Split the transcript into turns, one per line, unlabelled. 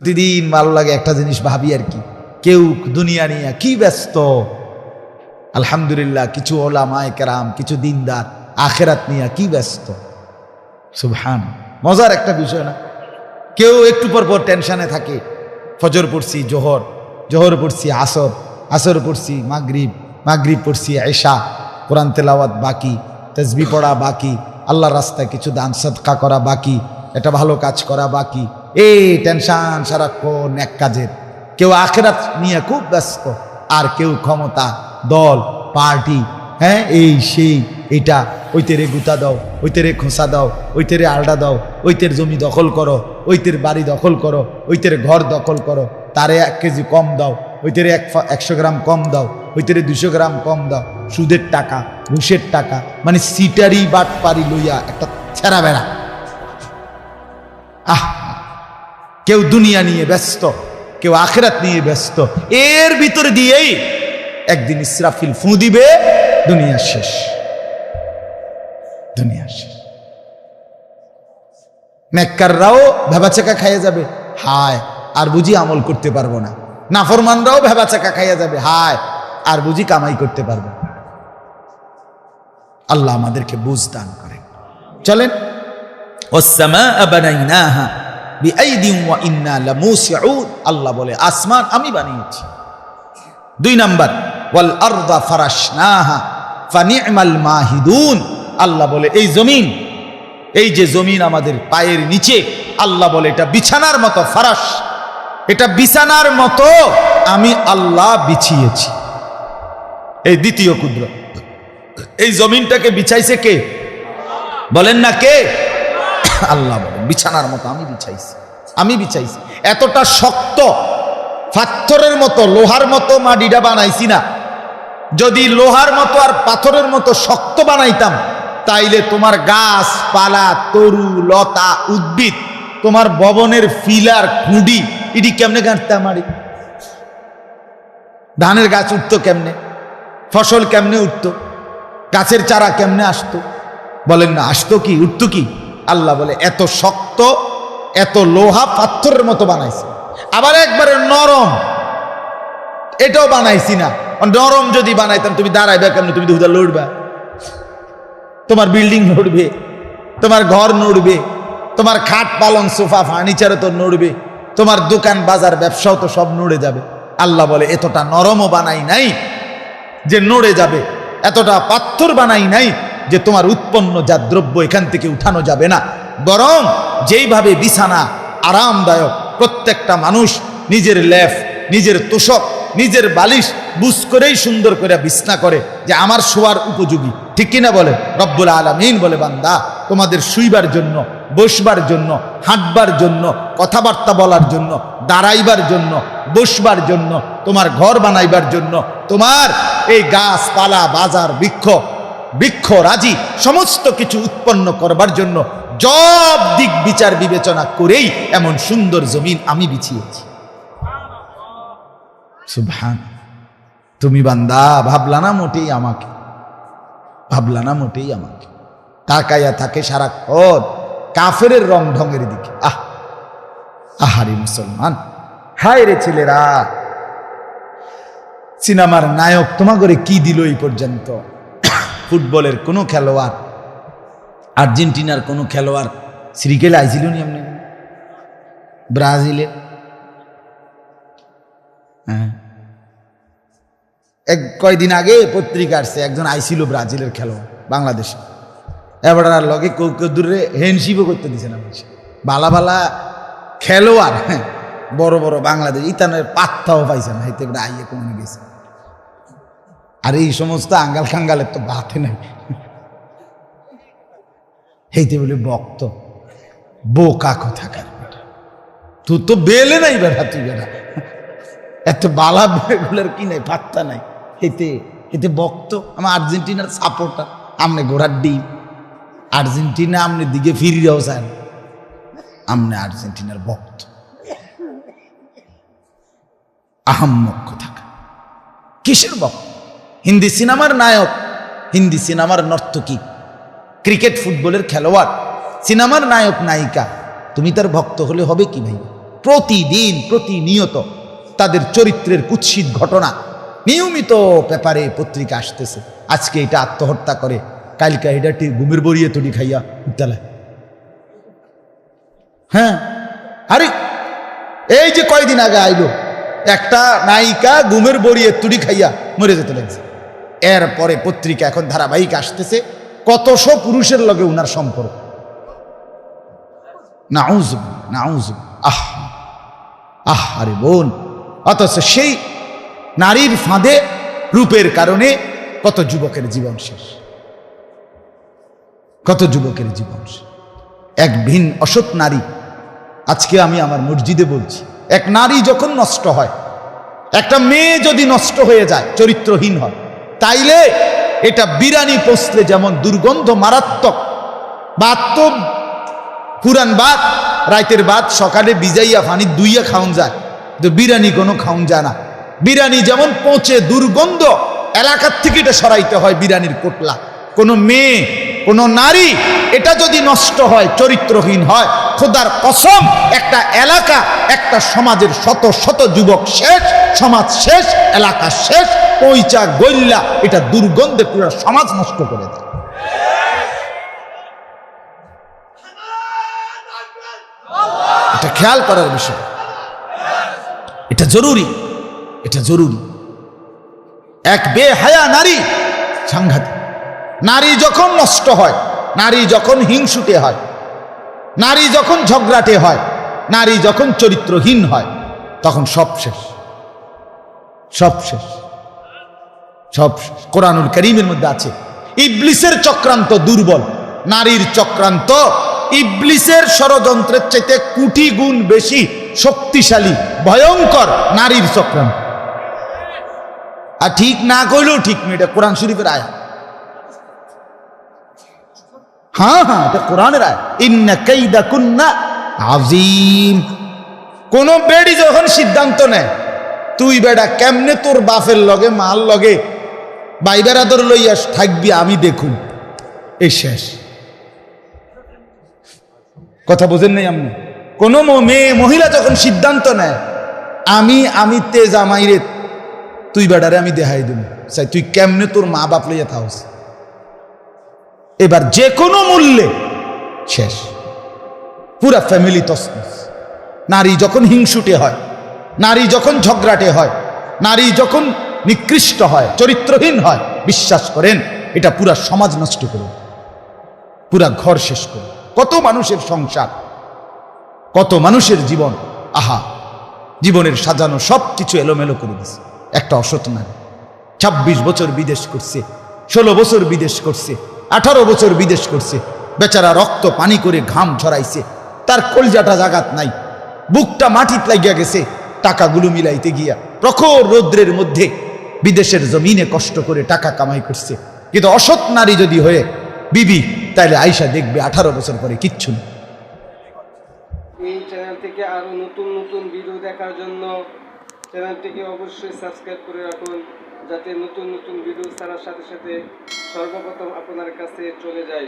প্রতিদিন ভালো লাগে একটা জিনিস ভাবি আর কি, কেউ দুনিয়া নিয়ে কি ব্যস্ত। আলহামদুলিল্লাহ কিছু ওলামায়ে কেরাম, কিছু দিনদার আখেরাত নিয়ে কি ব্যস্ত। সুবহান, মজার একটা বিষয় না? কেউ একটু পর পর টেনশনে থাকে। ফজর পড়ছি জোহর, জোহর পড়ছি আসর, আসর পড়ছি মাগরিব, মাগরিব পড়ছি এশা, কোরআন তেলাওয়াত বাকি, তাসবিহ পড়া বাকি, আল্লাহর রাস্তায় কিছু দান সাদকা করা বাকি, এটা ভালো কাজ করা বাকি। এই টেনশন সারাক্ষণ এক কাজের। কেউ আখেরাত নিয়ে খুব ব্যস্ত, আর কেউ ক্ষমতা, দল, পার্টি, হ্যাঁ এই সেই, এটা ওইতেরে গুতা দাও, ওইতেরে খোসা দাও, ওইতেরে আলডা দাও, ওইতের জমি দখল করো, ওইতের বাড়ি দখল করো, ওইতের ঘর দখল করো, তারে 1 কেজি কম দাও, ওইতেরে 100 গ্রাম কম দাও, ওইতেরে 200 গ্রাম কম দাও। সুদের টাকা, ঘুষের টাকা, মানে সিটারি বাটপারি লইয়া একটা ছেঁড়া বেড়া। কেউ দুনিয়া নিয়ে ব্যস্ত, কেউ আখেরাত নিয়ে ব্যস্ত। এর ভিতরে দিয়েই একদিন ইসরাফিল ফু দিবে, দুনিয়া শেষ, দুনিয়া শেষ। নেককাররাও ভেবাচাকা খাইয়া যাবে, হায় আর বুঝি আমল করতে পারবো না। নাফরমানরাও ভেবাচাকা খাইয়া যাবে, হায় আর বুঝি কামাই করতে পারবো না। আল্লাহ আমাদেরকে বুঝ দান করেন। চলেন, ওয়াস-সামাআ বানাইনাহা বিআইদিন ওয়া ইন্না লামুসিউন। আল্লাহ বলে আসমান আমি বানিয়েছি। 2 নাম্বার, ওয়াল আরদা ফারাশনাহা ফানি'মাল মাহিদুন। আল্লাহ বলে এই জমিন, এই যে জমিন আমাদের পায়ের নিচে, আল্লাহ বলে এটা বিছানার মতো ফারাশ, এটা বিছানার মতো আমি আল্লাহ বিছিয়েছি। এই দ্বিতীয় কুদরত। এই জমিনটাকে বিছাইছে কে? বলেন না কে? আল্লাহ বলেন বিছানার মতো আমি বিছাইছি, আমি বিছাইছি। এতটা শক্ত, পাথরের মতো, লোহার মতো মাটিটা বানাইছি না। যদি লোহার মতো আর পাথরের মতো শক্ত বানাইতাম, তাইলে তোমার গাছ পালা, তরু লতা, উদ্ভিদ, তোমার ভবনের ফিলার খুঁড়ি এটি কেমনে গাঁটতে আমারি? ধানের গাছ উঠতো কেমনে? ফসল কেমনে উঠতো? গাছের চারা কেমনে আসতো? বলেন না, আসতো কি, উঠতো কি? আল্লাহ বলে এত শক্ত, এত লোহা পাথরের মতো বানাইছি। আবার একবারে নরম, এটাও বানাইছি না। নরম যদি বানাইতাম তুমি দাঁড়াইবে কেমনে? তুমি দুধা লড়বা, তোমার বিল্ডিং নড়বে, তোমার ঘর নড়বে, তোমার খাট পালং সোফা ফার্নিচারও তো নড়বে, তোমার দোকান বাজার ব্যবসাও তো সব নড়ে যাবে। আল্লাহ বলে এতটা নরমও বানাই নাই যে নড়ে যাবে, এতটা পাথর বানাই নাই যে তোমার উৎপন্ন যা দ্রব্য এখান থেকে উঠানো যাবে না। বরং যেইভাবে বিছানা আরামদায়ক, প্রত্যেকটা মানুষ নিজের লেফ, নিজের তোষক, নিজের বালিশ বুঝ করেই সুন্দর করে বিছনা করে যে আমার শোয়ার উপযোগী, ঠিক কিনা বলে? রব্বুল আলামিন বলে বান্দা তোমাদের শুইবার জন্য, বসবার জন্য, হাঁটবার জন্য, কথাবার্তা বলার জন্য, দাঁড়াইবার জন্য, বসবার জন্য, তোমার ঘর বানাইবার জন্য, তোমার এই গাছপালা, বাজার, বৃক্ষ রাজি সমস্ত কিছু উৎপন্ন করবার জন্য সব দিক বিচার বিবেচনা করেই এমন সুন্দর জমিন আমি বিছিয়েছি। সুবহান। তুমি বান্দা ভাবলা না মোটেই আমাকে, ভাবলা না মোটেই আমাকে। তাকাইয়া থাকে সারাক্ষণ কাফেরের রং ঢঙের দিকে। আহারি মুসলমান, হায় রে ছেলেরা, সিনেমার নায়ক তোমাকে কি দিল এই পর্যন্ত? ফুটবলের কোনো খেলোয়াড়, আর্জেন্টিনার কোনো খেলোয়াড় শ্রীকেলে আইছিল নি? এমনি ব্রাজিলে, হ্যাঁ, কয়দিন আগে পত্রিকা আসছে একজন আইছিল ব্রাজিলের খেলোয়াড় বাংলাদেশে। এবার আর লগে দূরে হ্যান্ডশিপও করতে দিছে না। বালা বালা খেলোয়াড়, হ্যাঁ, বড় বড় বাংলাদেশ ইতানের পাত্তাও পাইছে না, হাইতে আইয়ে কমে গেছে। আর এই সমস্ত আঙ্গাল খাঙ্গালের তো বাতে নাই, হেইতে বলে বক্ত বোকা কোথাকার বেটা, তুই তো বেলে নাই বেটা, তুই বেটা এত বালা বেগুলার কি নাই, পাত্তা নাই। হেতে বক্ত আমার আর্জেন্টিনার সাপোর্টার, আমনে ঘোড়ার ডিম, আর্জেন্টিনা আমনে দিকে ফিরিয়েও চান, আমনে আর্জেন্টিনার বক্ত, আহাম্মক কোথাকার। কিসের বক্ত? হিন্দি সিনেমার নায়ক, হিন্দি সিনেমার নর্তকী, ক্রিকেট ফুটবলের খেলোয়াড়, সিনেমার নায়ক নায়িকা, তুমি তার ভক্ত হলে হবে কি ভাই? প্রতিদিন প্রতিনিয়ত তাদের চরিত্রের কুৎসিত ঘটনা নিয়মিত পেপারে পত্রিকা আসতেছে। আজকে এটা আত্মহত্যা করে, কালকা এটা ঘুমের বড়িয়ে তৈরি খাইয়া উত্তালা। হ্যাঁ, আরে এই যে কয়দিন আগে আইলো একটা নায়িকা ঘুমের বড়িয়ে তুড়ি খাইয়া মরে যেতে লাগছে। এরপরে পত্রিকা এখন ধারাবাহিক আসতেছে কতশো পুরুষের লগে উনার সম্পর্ক। আরে বোন, অথচ সেই নারীর ফাঁদে রূপের কারণে কত যুবকের জীবন শেষ, কত যুবকের জীবন শেষ। এক ভিন অসৎ নারী, আজকে আমি আমার মসজিদে বলছি, এক নারী যখন নষ্ট হয়, একটা মেয়ে যদি নষ্ট হয়ে যায়, চরিত্রহীন হয়, তাইলে এটা বিরানি পচলে যেমন দুর্গন্ধ মারাত্মক, ভাত তো পুরান ভাত, রাতের ভাত সকালে ভিজাইয়া পানি দুইয়া খাওন যায়, তো বিরানি কোনো খাওন যায় না। বিরানি যেমন পচে দুর্গন্ধ, এলাকার থেকে এটা সরাইতে হয় বিরানির কোটলা। কোনো মেয়ে, কোনো নারী এটা যদি নষ্ট হয়, চরিত্রহীন হয়, খোদার কসম একটা এলাকা, একটা সমাজের শত শত যুবক শেষ, সমাজ শেষ, এলাকা শেষ, পয়চা গইল্লা, এটা দুর্গন্ধে পুরো সমাজ নষ্ট করে দেয়। এটা খেয়াল করার বিষয়, এটা জরুরি, এটা জরুরি। এক বেহায়া নারী সাংঘাতিক। নারী যখন নষ্ট হয়, নারী যখন হিংসুটে হয়, নারী যখন ঝগড়াটে হয়, নারী যখন চরিত্রহীন হয়, তখন সব শেষ, সব শেষ, সব শেষ। কোরআনুল কারীমের মধ্যে আছে ইবলিসের চক্রান্ত দুর্বল, নারীর চক্রান্ত ইবলিসের ষড়যন্ত্রের চাইতে কোটি গুণ বেশি শক্তিশালী, ভয়ঙ্কর নারীর চক্রান্ত। আর ঠিক না কইলেও ঠিক না, এটা কোরআন শরীফের আয়াত। হ্যাঁ, এটা কোরআনের আয়াত। ইন্না কাইদাকুন্না আযীম। কোন বেড়ি যখন সিদ্ধান্ত নেয়, তুই বেটা কেমনে তোর বাপের লগে মাল লগে ভাই বেড়াদর লইয়া থাকবি আমি দেখুন, এই শেষ। কথা বোঝেন নাই আপনি? কোন মেয়ে মহিলা যখন সিদ্ধান্ত নেয়, আমি তেজ আমাইরে তুই বেড়ারে আমি দেখাই দেব, চাই তুই কেমনে তোর মা বাপ লইয়া থাকস, এবার যে কোনো মূল্যে শেষ, পুরা ফ্যামিলি তছনছ। নারী যখন হিংসুটে হয়, নারী যখন ঝগড়াটে হয়, নারী যখন নিকৃষ্ট হয়, চরিত্রহীন হয়, বিশ্বাস করেন এটা পুরা সমাজ নষ্ট করে, পুরা ঘর শেষ করে, কত মানুষের সংসার, কত মানুষের জীবন, আহা, জীবনের সাজানো সব কিছু এলোমেলো করে দিছে একটা অসৎ নারী। 26 বছর বিদেশ করছে, 16 বছর বিদেশ করছে, 18 বছর বিদেশ করছে, বেচারা রক্ত পানি করে ঘাম ঝরাইছে, তার কলজাটা জাগাত নাই, বুকটা মাটিতে লাগিয়া গেছে টাকাগুলো মিলাইতে গিয়া, প্রখর রৌদ্রের মধ্যে বিদেশের জমিনে কষ্ট করে টাকা কামাই করছে। কিন্তু অসৎ নারী যদি হয়ে বিবি, তাইলে আয়সা দেখবে 18 বছর পরে কিচ্ছু না।
এই চ্যানেল থেকে আরো নতুন নতুন ভিডিও দেখার জন্য চ্যানেলটিকে অবশ্যই সাবস্ক্রাইব করে রাখুন, যাতে নতুন নতুন ভিডিও ছাড়ার সাথে সাথে সর্বপ্রথম আপনার কাছে চলে যায়।